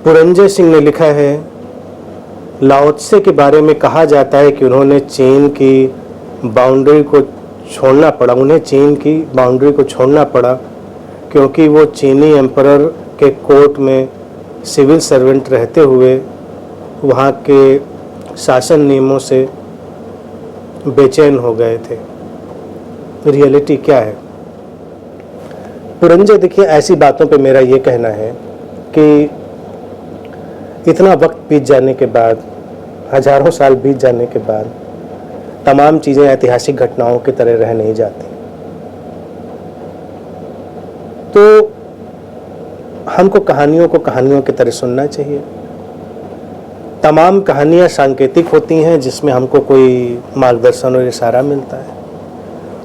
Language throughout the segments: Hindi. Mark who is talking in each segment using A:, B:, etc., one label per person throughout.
A: पुरंजय सिंह ने लिखा है, लाओ त्से के बारे में कहा जाता है कि उन्होंने चीन की बाउंड्री को छोड़ना पड़ा, उन्हें चीन की बाउंड्री को छोड़ना पड़ा क्योंकि वो चीनी एम्परर के कोर्ट में सिविल सर्वेंट रहते हुए वहाँ के शासन नियमों से बेचैन हो गए थे। रियलिटी क्या है? पुरंजय, देखिए, ऐसी बातों पे मेरा ये कहना है कि इतना वक्त बीत जाने के बाद, हजारों साल बीत जाने के बाद, तमाम चीज़ें ऐतिहासिक घटनाओं की तरह रह नहीं जाती। तो हमको कहानियों को कहानियों की तरह सुनना चाहिए। तमाम कहानियाँ सांकेतिक होती हैं जिसमें हमको कोई मार्गदर्शन और इशारा मिलता है।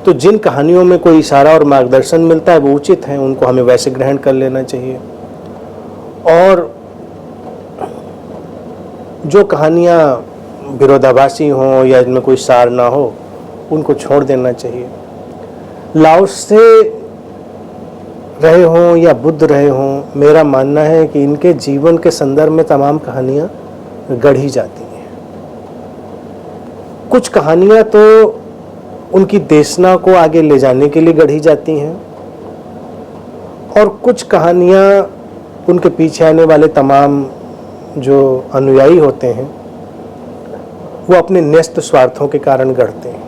A: तो जिन कहानियों में कोई इशारा और मार्गदर्शन मिलता है वो उचित हैं, उनको हमें वैसे ग्रहण कर लेना चाहिए। और जो कहानियाँ विरोधाभासी हों या इनमें कोई सार ना हो, उनको छोड़ देना चाहिए। लाओ त्से रहे हों या बुद्ध रहे हों, मेरा मानना है कि इनके जीवन के संदर्भ में तमाम कहानियाँ गढ़ी जाती हैं। कुछ कहानियाँ तो उनकी देशना को आगे ले जाने के लिए गढ़ी जाती हैं और कुछ कहानियाँ उनके पीछे आने वाले तमाम जो अनुयायी होते हैं वो अपने न्यस्त स्वार्थों के कारण गढ़ते हैं,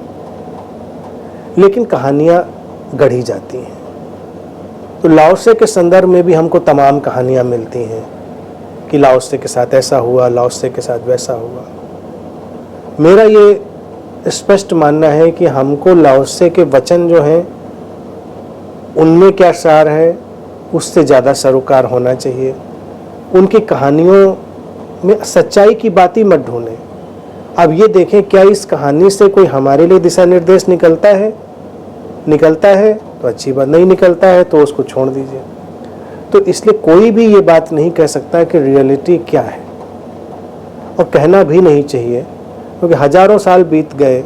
A: लेकिन कहानियाँ गढ़ी जाती हैं। तो लाओ त्से के संदर्भ में भी हमको तमाम कहानियाँ मिलती हैं कि लाओ त्से के साथ ऐसा हुआ, लाओ त्से के साथ वैसा हुआ। मेरा ये स्पष्ट मानना है कि हमको लाओ त्से के वचन जो हैं उनमें क्या सार है उससे ज़्यादा सरोकार होना चाहिए। उनकी कहानियों में सच्चाई की बात ही मत ढूंढें। अब ये देखें, क्या इस कहानी से कोई हमारे लिए दिशा निर्देश निकलता है? निकलता है तो अच्छी बात, नहीं निकलता है तो उसको छोड़ दीजिए। तो इसलिए कोई भी ये बात नहीं कह सकता कि रियलिटी क्या है, और कहना भी नहीं चाहिए, क्योंकि हजारों साल बीत गए।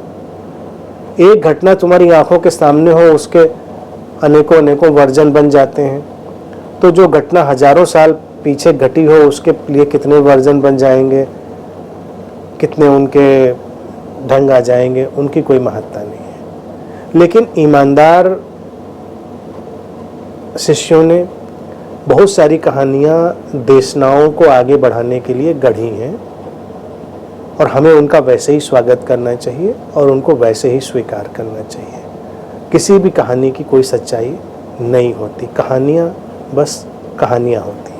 A: एक घटना तुम्हारी आंखों के सामने हो, उसके अनेकों अनेकों वर्जन बन जाते हैं। तो जो घटना हजारों साल पीछे घटी हो उसके लिए कितने वर्जन बन जाएंगे, कितने उनके ढंग आ जाएंगे, उनकी कोई महत्ता नहीं है। लेकिन ईमानदार शिष्यों ने बहुत सारी कहानियाँ देशनाओं को आगे बढ़ाने के लिए गढ़ी हैं और हमें उनका वैसे ही स्वागत करना चाहिए और उनको वैसे ही स्वीकार करना चाहिए। किसी भी कहानी की कोई सच्चाई नहीं होती, कहानियाँ बस कहानियाँ होती।